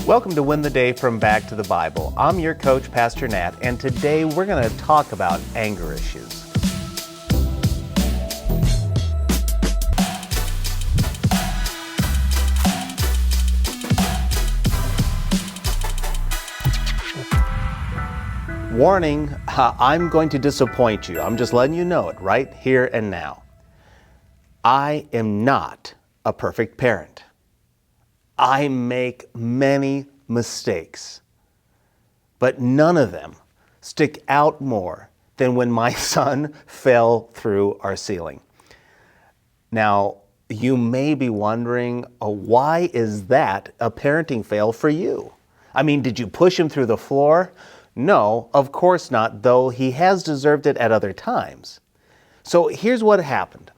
Welcome to Win the Day from Back to the Bible. I'm your coach, Pastor Nat, and today we're going to talk about anger issues. Warning, I'm going to disappoint you. I'm just letting you know it right here and now. I am not a perfect parent. I make many mistakes, but none of them stick out more than when my son fell through our ceiling. Now, you may be wondering, why is that a parenting fail for you? I mean, did you push him through the floor? No, of course not, though he has deserved it at other times. So here's what happened.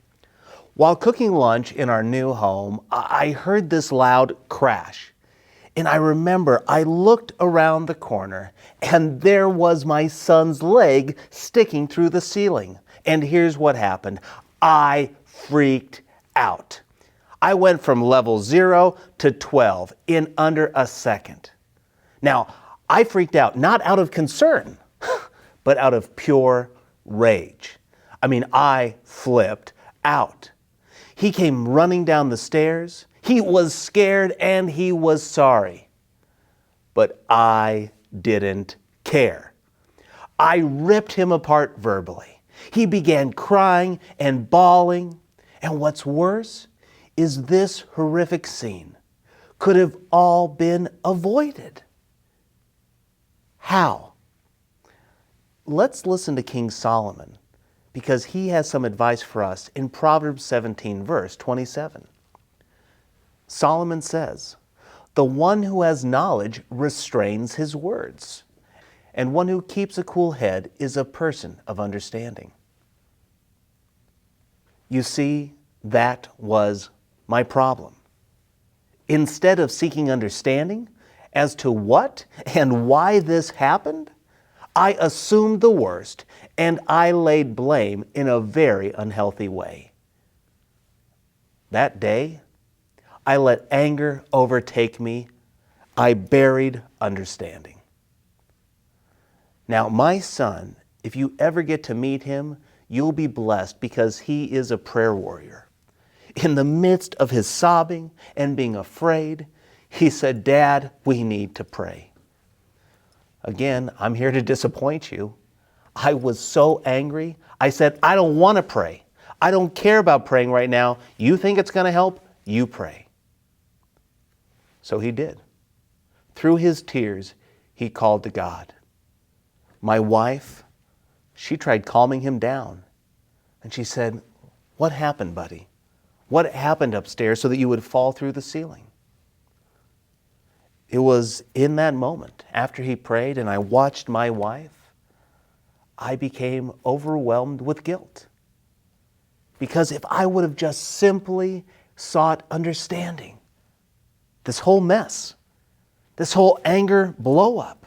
While cooking lunch in our new home, I heard this loud crash. And I remember I looked around the corner and there was my son's leg sticking through the ceiling. And here's what happened. I freaked out. I went from level 0 to 12 in under a second. Now, I freaked out not out of concern, but out of pure rage. I mean, I flipped out. He came running down the stairs. He was scared and he was sorry. But I didn't care. I ripped him apart verbally. He began crying and bawling. And what's worse is this horrific scene could have all been avoided. How? Let's listen to King Solomon, because he has some advice for us in Proverbs 17, verse 27. Solomon says, "The one who has knowledge restrains his words, and one who keeps a cool head is a person of understanding." You see, that was my problem. Instead of seeking understanding as to what and why this happened, I assumed the worst and I laid blame in a very unhealthy way. That day, I let anger overtake me. I buried understanding. Now, my son, if you ever get to meet him, you'll be blessed because he is a prayer warrior. In the midst of his sobbing and being afraid, he said, "Dad, we need to pray." Again, I'm here to disappoint you. I was so angry. I said, "I don't want to pray. I don't care about praying right now. You think it's going to help? You pray." So he did. Through his tears, he called to God. My wife, she tried calming him down. And she said, "What happened, buddy? What happened upstairs so that you would fall through the ceiling?" It was in that moment, after he prayed and I watched my wife, I became overwhelmed with guilt. Because if I would have just simply sought understanding, this whole mess, this whole anger blow up,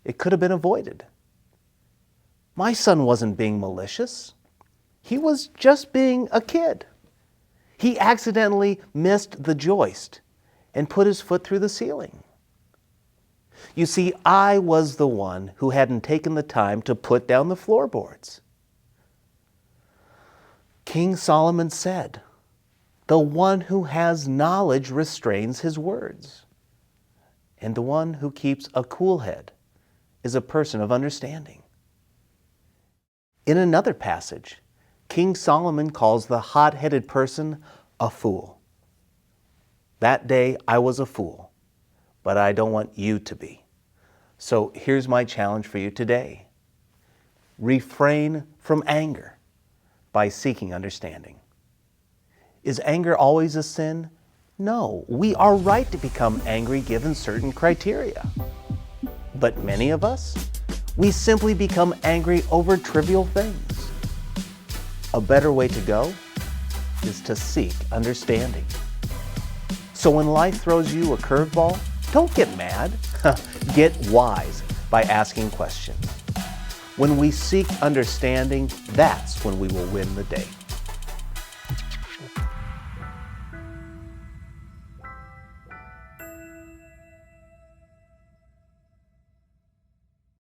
it could have been avoided. My son wasn't being malicious. He was just being a kid. He accidentally missed the joist and put his foot through the ceiling. You see, I was the one who hadn't taken the time to put down the floorboards. King Solomon said, "The one who has knowledge restrains his words, and the one who keeps a cool head is a person of understanding." In another passage, King Solomon calls the hot-headed person a fool. That day, I was a fool, but I don't want you to be. So here's my challenge for you today. Refrain from anger by seeking understanding. Is anger always a sin? No, we are right to become angry given certain criteria. But many of us, we simply become angry over trivial things. A better way to go is to seek understanding. So when life throws you a curveball, don't get mad. Get wise by asking questions. When we seek understanding, that's when we will win the day.